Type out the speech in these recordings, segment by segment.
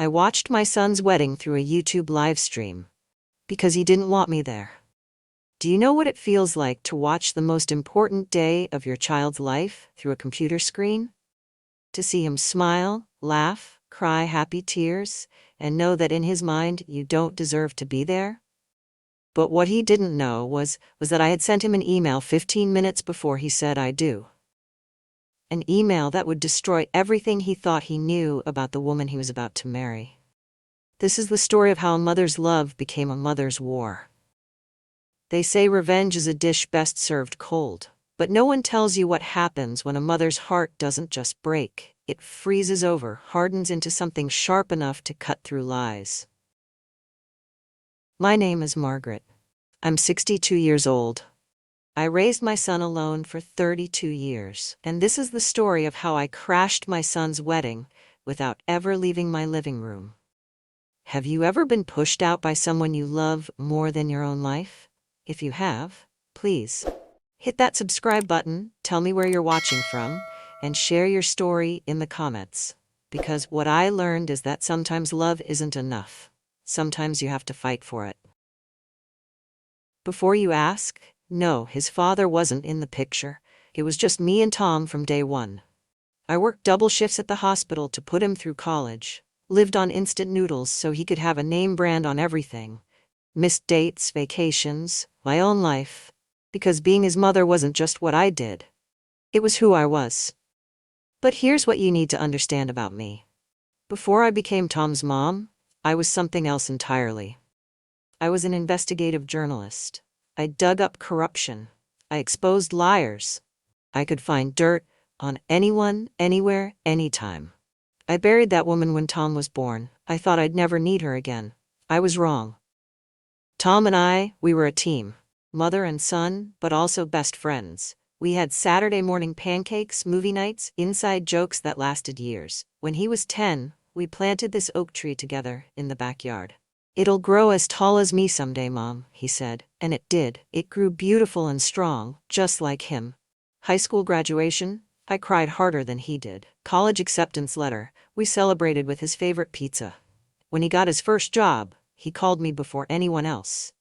I watched my son's wedding through a YouTube livestream because he didn't want me there. Do you know what it feels like to watch the most important day of your child's life through a computer screen? To see him smile, laugh, cry happy tears, and know that in his mind you don't deserve to be there? But what he didn't know was that I had sent him an email 15 minutes before he said I do. An email that would destroy everything he thought he knew about the woman he was about to marry. This is the story of how a mother's love became a mother's war. They say revenge is a dish best served cold, but no one tells you what happens when a mother's heart doesn't just break. It freezes over, hardens into something sharp enough to cut through lies. My name is Margaret. I'm 62 years old. I raised my son alone for 32 years, and this is the story of how I crashed my son's wedding without ever leaving my living room. Have you ever been pushed out by someone you love more than your own life? If you have, please hit that subscribe button, tell me where you're watching from, and share your story in the comments. Because what I learned is that sometimes love isn't enough. Sometimes you have to fight for it. Before you ask, no, his father wasn't in the picture. It was just me and Tom from day one. I worked double shifts at the hospital to put him through college, lived on instant noodles so he could have a name brand on everything, missed dates, vacations, my own life, because being his mother wasn't just what I did. It was who I was. But here's what you need to understand about me. Before I became Tom's mom, I was something else entirely. I was an investigative journalist. I dug up corruption. I exposed liars. I could find dirt on anyone, anywhere, anytime. I buried that woman when Tom was born. I thought I'd never need her again. I was wrong. Tom and we were a team. Mother and son, but also best friends. We had Saturday morning pancakes, movie nights, inside jokes that lasted years. When he was 10, we planted this oak tree together in the backyard. "It'll grow as tall as me someday, Mom," he said. And it did. It grew beautiful and strong, just like him. High school graduation, I cried harder than he did. College acceptance letter, we celebrated with his favorite pizza. When he got his first job, he called me before anyone else.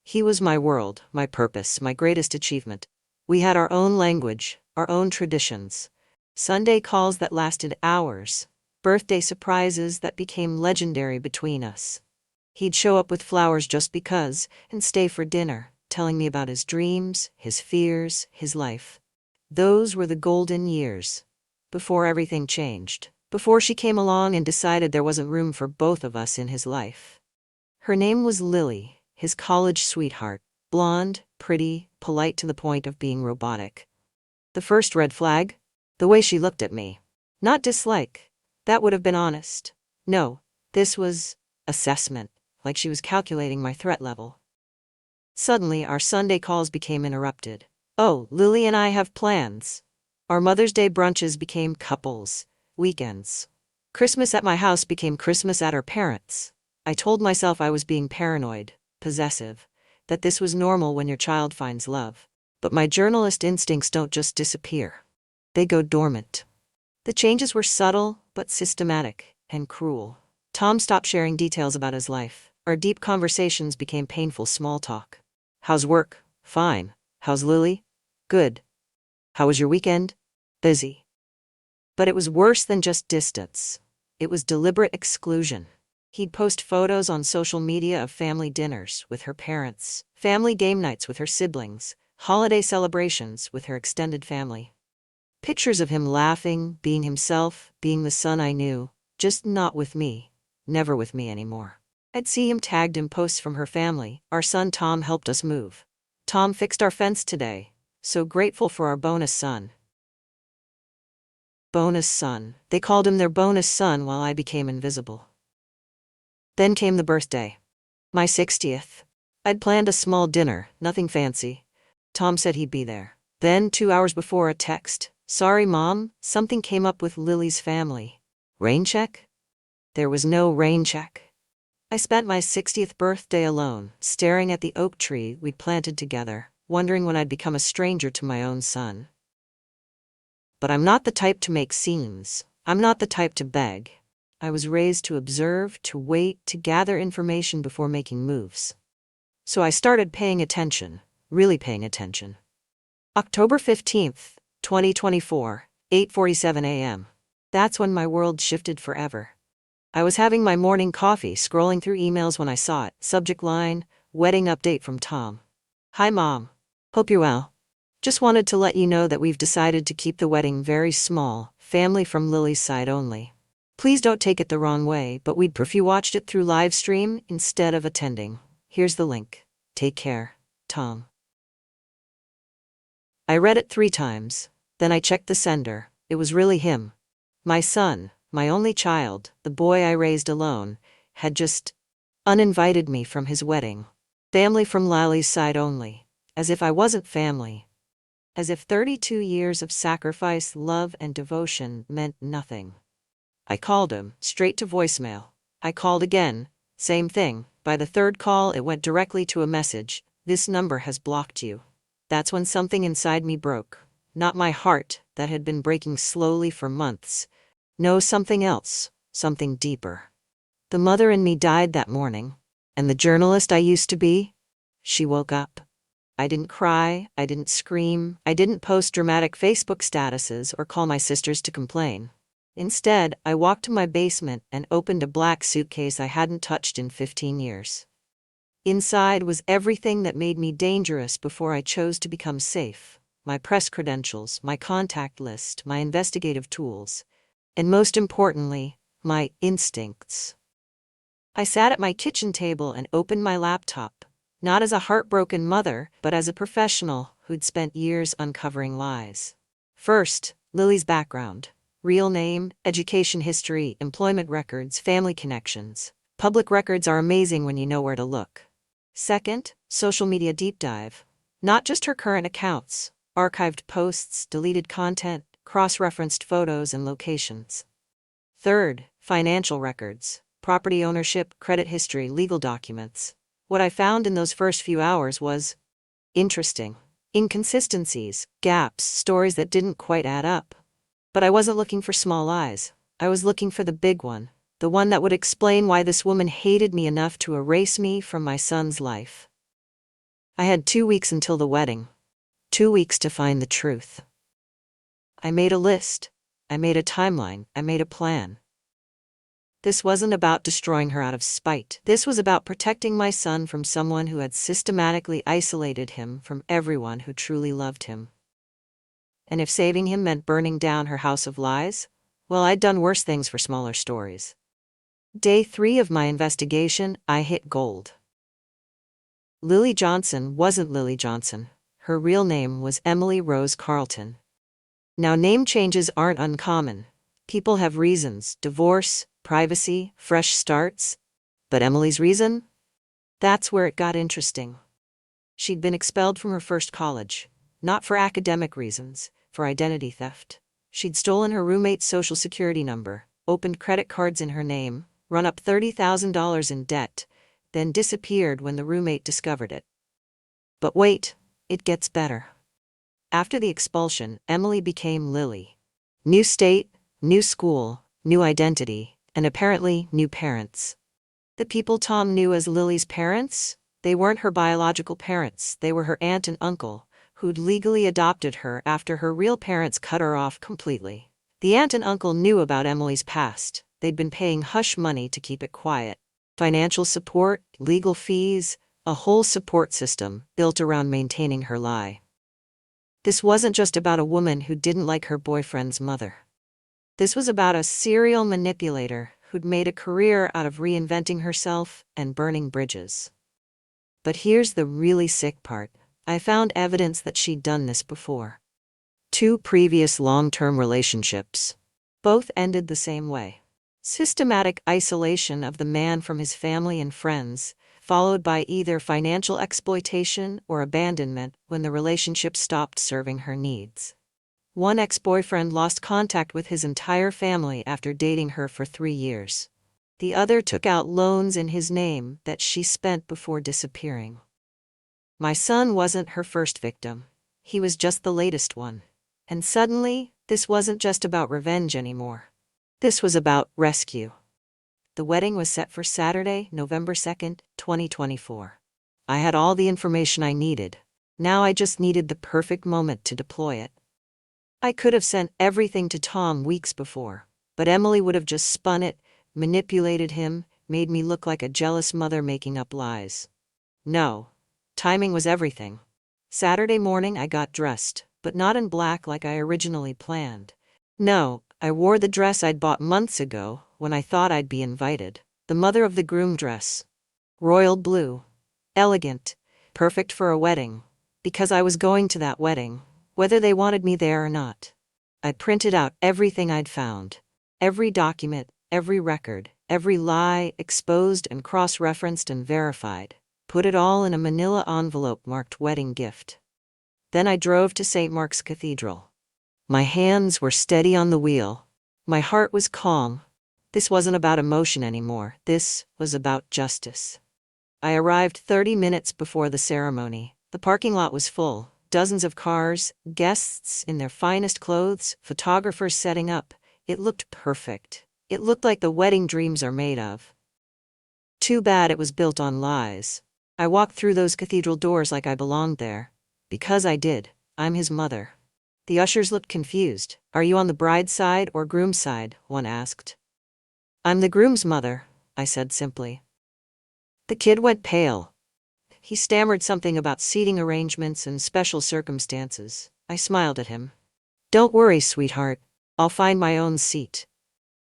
He was my world, my purpose, my greatest achievement. We had our own language, our own traditions. Sunday calls that lasted hours. Birthday surprises that became legendary between us. He'd show up with flowers just because, and stay for dinner, telling me about his dreams, his fears, his life. Those were the golden years. Before everything changed. Before she came along and decided there wasn't room for both of us in his life. Her name was Lily, his college sweetheart. Blonde, pretty, polite to the point of being robotic. The first red flag? The way she looked at me. Not dislike. That would have been honest. No, this was assessment. Like she was calculating my threat level. Suddenly, our Sunday calls became interrupted. "Oh, Lily and I have plans." Our Mother's Day brunches became couples weekends. Christmas at my house became Christmas at her parents'. I told myself I was being paranoid, possessive, that this was normal when your child finds love. But my journalist instincts don't just disappear. They go dormant. The changes were subtle, but systematic and cruel. Tom stopped sharing details about his life. Our deep conversations became painful small talk. "How's work?" "Fine." "How's Lily?" "Good." "How was your weekend?" "Busy." But it was worse than just distance. It was deliberate exclusion. He'd post photos on social media of family dinners with her parents, family game nights with her siblings, holiday celebrations with her extended family. Pictures of him laughing, being himself, being the son I knew, just not with me, never with me anymore. I'd see him tagged in posts from her family. "Our son Tom helped us move. Tom fixed our fence today. So grateful for our bonus son." Bonus son. They called him their bonus son while I became invisible. Then came the birthday. My 60th. I'd planned a small dinner, nothing fancy. Tom said he'd be there. Then, 2 hours before, a text. "Sorry, Mom, something came up with Lily's family." Rain check? There was no rain check. I spent my 60th birthday alone, staring at the oak tree we'd planted together, wondering when I'd become a stranger to my own son. But I'm not the type to make scenes. I'm not the type to beg. I was raised to observe, to wait, to gather information before making moves. So I started paying attention, really paying attention. October 15th, 2024, 8:47 a.m. That's when my world shifted forever. I was having my morning coffee, scrolling through emails when I saw it. Subject line, wedding update from Tom. Hi Mom. Hope you're well. Just wanted to let you know that we've decided to keep the wedding very small, family from Lily's side only. Please don't take it the wrong way, but we'd prefer you watched it through Livestream instead of attending. Here's the link. Take care, Tom. I read it 3 times. Then I checked the sender. It was really him. My son, my only child, the boy I raised alone, had just uninvited me from his wedding. Family from Lily's side only. As if I wasn't family. As if 32 years of sacrifice, love, and devotion meant nothing. I called him, straight to voicemail. I called again, same thing. By the 3rd call, it went directly to a message. This number has blocked you. That's when something inside me broke. Not my heart, that had been breaking slowly for months. No, something else, something deeper. The mother in me died that morning. And the journalist I used to be? She woke up. I didn't cry, I didn't scream, I didn't post dramatic Facebook statuses or call my sisters to complain. Instead, I walked to my basement and opened a black suitcase I hadn't touched in 15 years. Inside was everything that made me dangerous before I chose to become safe. My press credentials, my contact list, my investigative tools, and most importantly, my instincts. I sat at my kitchen table and opened my laptop, not as a heartbroken mother, but as a professional who'd spent years uncovering lies. First, Lily's background. Real name, education history, employment records, family connections. Public records are amazing when you know where to look. Second, social media deep dive. Not just her current accounts, archived posts, deleted content, cross-referenced photos and locations. Third, financial records, property ownership, credit history, legal documents. What I found in those first few hours was interesting. Inconsistencies, gaps, stories that didn't quite add up. But I wasn't looking for small lies. I was looking for the big one. The one that would explain why this woman hated me enough to erase me from my son's life. I had 2 weeks until the wedding. 2 weeks to find the truth. I made a list. I made a timeline. I made a plan. This wasn't about destroying her out of spite. This was about protecting my son from someone who had systematically isolated him from everyone who truly loved him. And if saving him meant burning down her house of lies, well, I'd done worse things for smaller stories. Day 3 of my investigation, I hit gold. Lily Johnson wasn't Lily Johnson. Her real name was Emily Rose Carlton. Now, name changes aren't uncommon. People have reasons: divorce, privacy, fresh starts. But Emily's reason? That's where it got interesting. She'd been expelled from her first college. Not for academic reasons, for identity theft. She'd stolen her roommate's social security number, opened credit cards in her name, run up $30,000 in debt, then disappeared when the roommate discovered it. But wait, it gets better. After the expulsion, Emily became Lily. New state, new school, new identity, and apparently new parents. The people Tom knew as Lily's parents, they weren't her biological parents, they were her aunt and uncle, who'd legally adopted her after her real parents cut her off completely. The aunt and uncle knew about Emily's past. They'd been paying hush money to keep it quiet. Financial support, legal fees, a whole support system built around maintaining her lie. This wasn't just about a woman who didn't like her boyfriend's mother. This was about a serial manipulator who'd made a career out of reinventing herself and burning bridges. But here's the really sick part. I found evidence that she'd done this before. 2 previous long-term relationships. Both ended the same way. Systematic isolation of the man from his family and friends, followed by either financial exploitation or abandonment when the relationship stopped serving her needs. One ex-boyfriend lost contact with his entire family after dating her for 3 years. The other took out loans in his name that she spent before disappearing. My son wasn't her first victim. He was just the latest one. And suddenly, this wasn't just about revenge anymore. This was about rescue. The wedding was set for Saturday, November 2nd, 2024. I had all the information I needed. Now I just needed the perfect moment to deploy it. I could have sent everything to Tom weeks before, but Emily would have just spun it, manipulated him, made me look like a jealous mother making up lies. No. Timing was everything. Saturday morning I got dressed, but not in black like I originally planned. No, I wore the dress I'd bought months ago when I thought I'd be invited. The mother of the groom dress. Royal blue. Elegant. Perfect for a wedding. Because I was going to that wedding, whether they wanted me there or not. I printed out everything I'd found. Every document, every record, every lie, exposed and cross-referenced and verified. Put it all in a manila envelope marked wedding gift. Then I drove to St. Mark's Cathedral. My hands were steady on the wheel. My heart was calm. This wasn't about emotion anymore. This was about justice. I arrived 30 minutes before the ceremony. The parking lot was full. Dozens of cars, guests in their finest clothes, photographers setting up. It looked perfect. It looked like the wedding dreams are made of. Too bad it was built on lies. I walked through those cathedral doors like I belonged there. Because I did. I'm his mother. The ushers looked confused. Are you on the bride's side or groom's side? One asked. I'm the groom's mother, I said simply. The kid went pale. He stammered something about seating arrangements and special circumstances. I smiled at him. Don't worry, sweetheart. I'll find my own seat.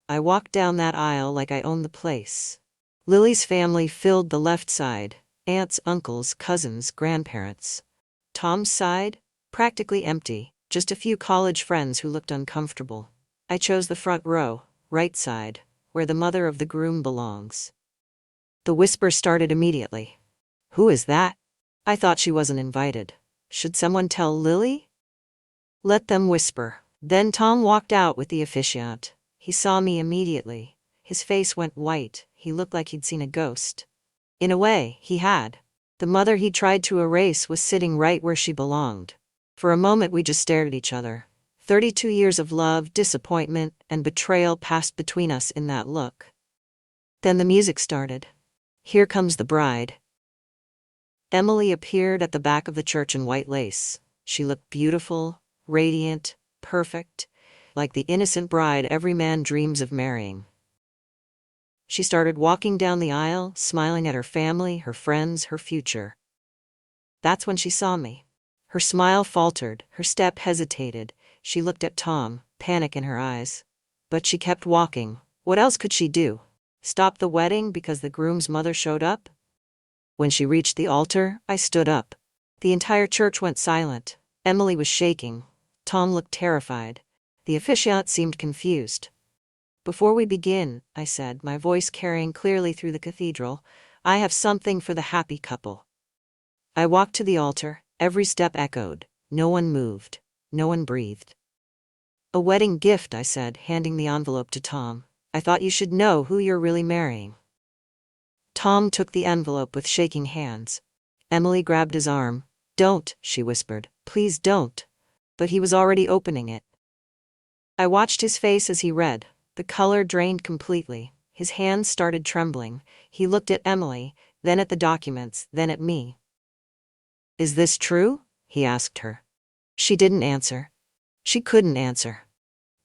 I walked down that aisle like I owned the place. Lily's family filled the left side. Aunts, uncles, cousins, grandparents. Tom's side? Practically empty. Just a few college friends who looked uncomfortable. I chose the front row, right side, where the mother of the groom belongs. The whisper started immediately. Who is that? I thought she wasn't invited. Should someone tell Lily? Let them whisper. Then Tom walked out with the officiant. He saw me immediately. His face went white. He looked like he'd seen a ghost. In a way, he had. The mother he tried to erase was sitting right where she belonged. For a moment we just stared at each other. 32 years of love, disappointment, and betrayal passed between us in that look. Then the music started. Here comes the bride. Emily appeared at the back of the church in white lace. She looked beautiful, radiant, perfect, like the innocent bride every man dreams of marrying. She started walking down the aisle, smiling at her family, her friends, her future. That's when she saw me. Her smile faltered, her step hesitated. She looked at Tom, panic in her eyes. But she kept walking. What else could she do? Stop the wedding because the groom's mother showed up? When she reached the altar, I stood up. The entire church went silent. Emily was shaking. Tom looked terrified. The officiant seemed confused. Before we begin, I said, my voice carrying clearly through the cathedral, I have something for the happy couple. I walked to the altar. Every step echoed. No one moved. No one breathed. A wedding gift, I said, handing the envelope to Tom. I thought you should know who you're really marrying. Tom took the envelope with shaking hands. Emily grabbed his arm. Don't, she whispered. Please don't. But he was already opening it. I watched his face as he read. The color drained completely. His hands started trembling. He looked at Emily, then at the documents, then at me. Is this true? He asked her. She didn't answer. She couldn't answer.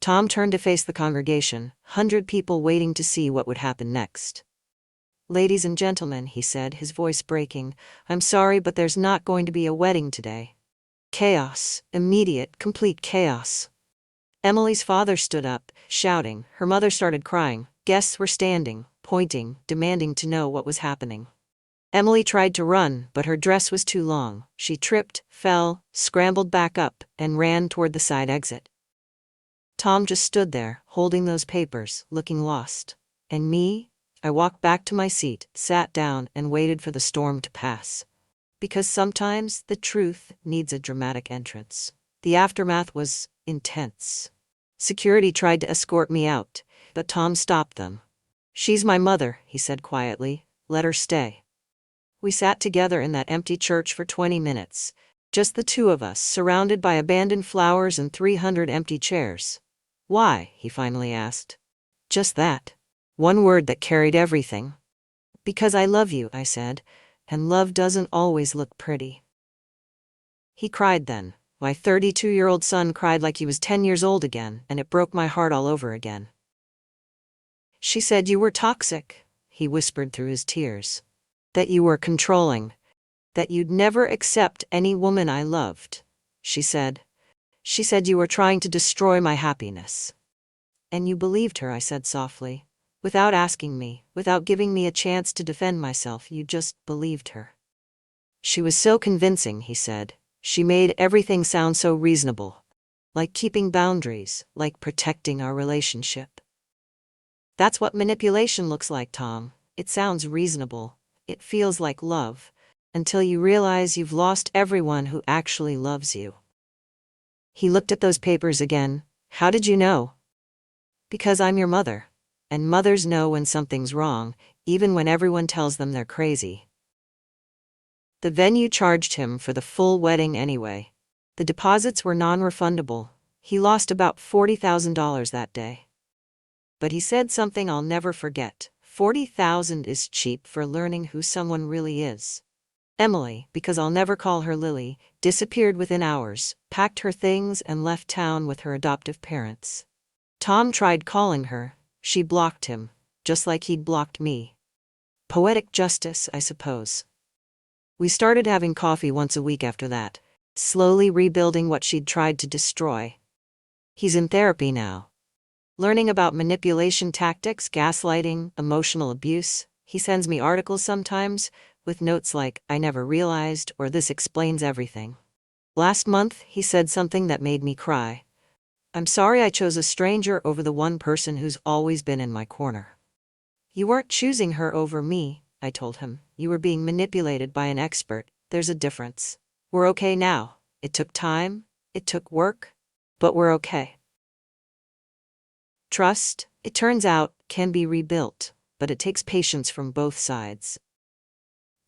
Tom turned to face the congregation, 100 people waiting to see what would happen next. Ladies and gentlemen, he said, his voice breaking, I'm sorry, but there's not going to be a wedding today. Chaos, immediate, complete chaos. Emily's father stood up, shouting. Her mother started crying. Guests were standing, pointing, demanding to know what was happening. Emily tried to run, but her dress was too long. She tripped, fell, scrambled back up, and ran toward the side exit. Tom just stood there, holding those papers, looking lost. And me? I walked back to my seat, sat down, and waited for the storm to pass. Because sometimes the truth needs a dramatic entrance. The aftermath was intense. Security tried to escort me out, but Tom stopped them. She's my mother, he said quietly. Let her stay. We sat together in that empty church for 20 minutes. Just the two of us, surrounded by abandoned flowers and 300 empty chairs. Why? He finally asked. Just that. One word that carried everything. Because I love you, I said, and love doesn't always look pretty. He cried then. My 32-year-old son cried like he was 10 years old again, and it broke my heart all over again. She said you were toxic, he whispered through his tears. That you were controlling. That you'd never accept any woman I loved, she said. She said you were trying to destroy my happiness. And you believed her, I said softly. Without asking me, without giving me a chance to defend myself, you just believed her. She was so convincing, he said. She made everything sound so reasonable. Like keeping boundaries, like protecting our relationship. That's what manipulation looks like, Tom. It sounds reasonable. It feels like love. Until you realize you've lost everyone who actually loves you. He looked at those papers again. How did you know? Because I'm your mother. And mothers know when something's wrong, even when everyone tells them they're crazy. The venue charged him for the full wedding anyway. The deposits were non-refundable. He lost about $40,000 that day. But he said something I'll never forget. $40,000 is cheap for learning who someone really is. Emily, because I'll never call her Lily, disappeared within hours, packed her things and left town with her adoptive parents. Tom tried calling her. She blocked him, just like he'd blocked me. Poetic justice, I suppose. We started having coffee once a week after that, slowly rebuilding what she'd tried to destroy. He's in therapy now. Learning about manipulation tactics, gaslighting, emotional abuse. He sends me articles sometimes, with notes like, I never realized, or this explains everything. Last month, he said something that made me cry. I'm sorry I chose a stranger over the one person who's always been in my corner. You weren't choosing her over me, I told him. You were being manipulated by an expert. There's a difference. We're okay now. It took time. It took work. But we're okay. Trust, it turns out, can be rebuilt, but it takes patience from both sides.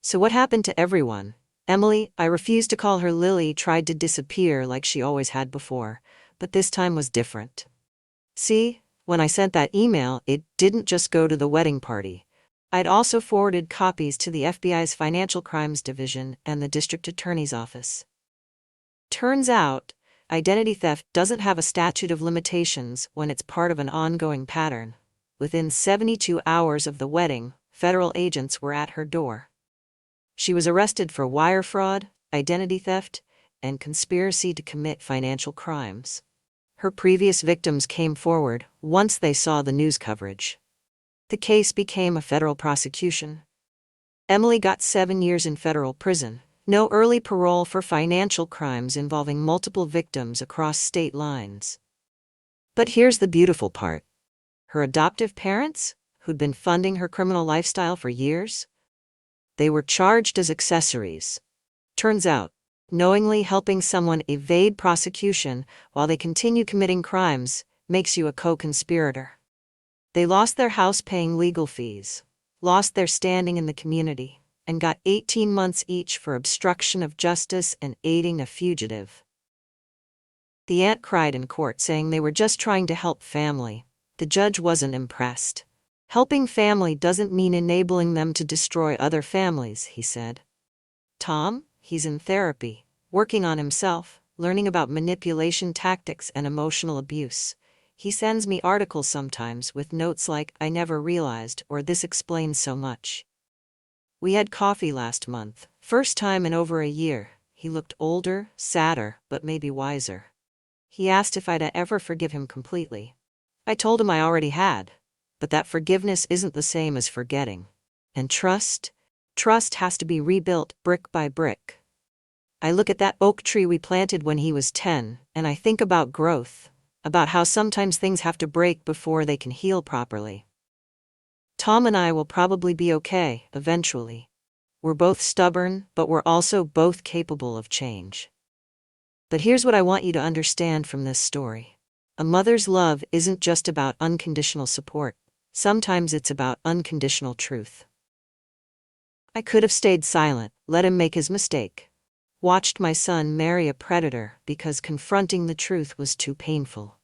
So what happened to everyone? Emily, I refused to call her Lily, tried to disappear like she always had before, but this time was different. See, when I sent that email, it didn't just go to the wedding party. I'd also forwarded copies to the FBI's Financial Crimes Division and the District Attorney's Office. Turns out, identity theft doesn't have a statute of limitations when it's part of an ongoing pattern. Within 72 hours of the wedding, federal agents were at her door. She was arrested for wire fraud, identity theft, and conspiracy to commit financial crimes. Her previous victims came forward once they saw the news coverage. The case became a federal prosecution. Emily got 7 years in federal prison, no early parole for financial crimes involving multiple victims across state lines. But here's the beautiful part. Her adoptive parents, who'd been funding her criminal lifestyle for years, they were charged as accessories. Turns out, knowingly helping someone evade prosecution while they continue committing crimes makes you a co-conspirator. They lost their house paying legal fees, lost their standing in the community, and got 18 months each for obstruction of justice and aiding a fugitive. The aunt cried in court saying they were just trying to help family. The judge wasn't impressed. Helping family doesn't mean enabling them to destroy other families, he said. Tom, he's in therapy, working on himself, learning about manipulation tactics and emotional abuse. He sends me articles sometimes with notes like, I never realized, or this explains so much. We had coffee last month, first time in over a year. He looked older, sadder, but maybe wiser. He asked if I'd ever forgive him completely. I told him I already had. But that forgiveness isn't the same as forgetting. And trust has to be rebuilt brick by brick. I look at that oak tree we planted when he was 10, and I think about growth, about how sometimes things have to break before they can heal properly. Tom and I will probably be okay, eventually. We're both stubborn, but we're also both capable of change. But here's what I want you to understand from this story. A mother's love isn't just about unconditional support. Sometimes it's about unconditional truth. I could have stayed silent, let him make his mistake. Watched my son marry a predator because confronting the truth was too painful.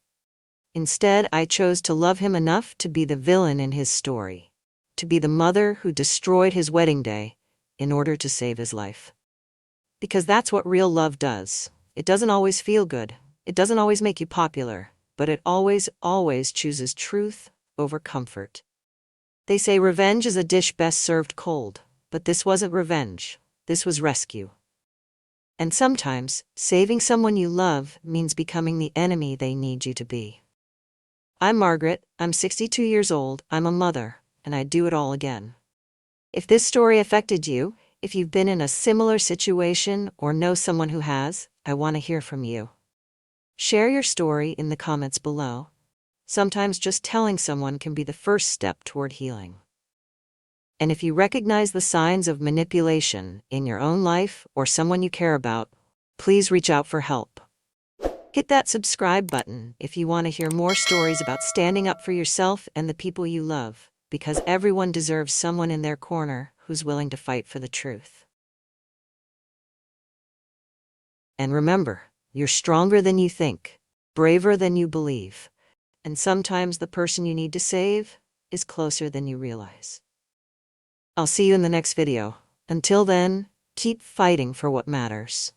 Instead, I chose to love him enough to be the villain in his story. To be the mother who destroyed his wedding day in order to save his life. Because that's what real love does. It doesn't always feel good. It doesn't always make you popular. But it always, always chooses truth over comfort. They say revenge is a dish best served cold. But this wasn't revenge. This was rescue. And sometimes, saving someone you love means becoming the enemy they need you to be. I'm Margaret, I'm 62 years old, I'm a mother, and I'd do it all again. If this story affected you, if you've been in a similar situation or know someone who has, I want to hear from you. Share your story in the comments below. Sometimes just telling someone can be the first step toward healing. And if you recognize the signs of manipulation in your own life or someone you care about, please reach out for help. Hit that subscribe button if you want to hear more stories about standing up for yourself and the people you love, because everyone deserves someone in their corner who's willing to fight for the truth. And remember, you're stronger than you think, braver than you believe, and sometimes the person you need to save is closer than you realize. I'll see you in the next video. Until then, keep fighting for what matters.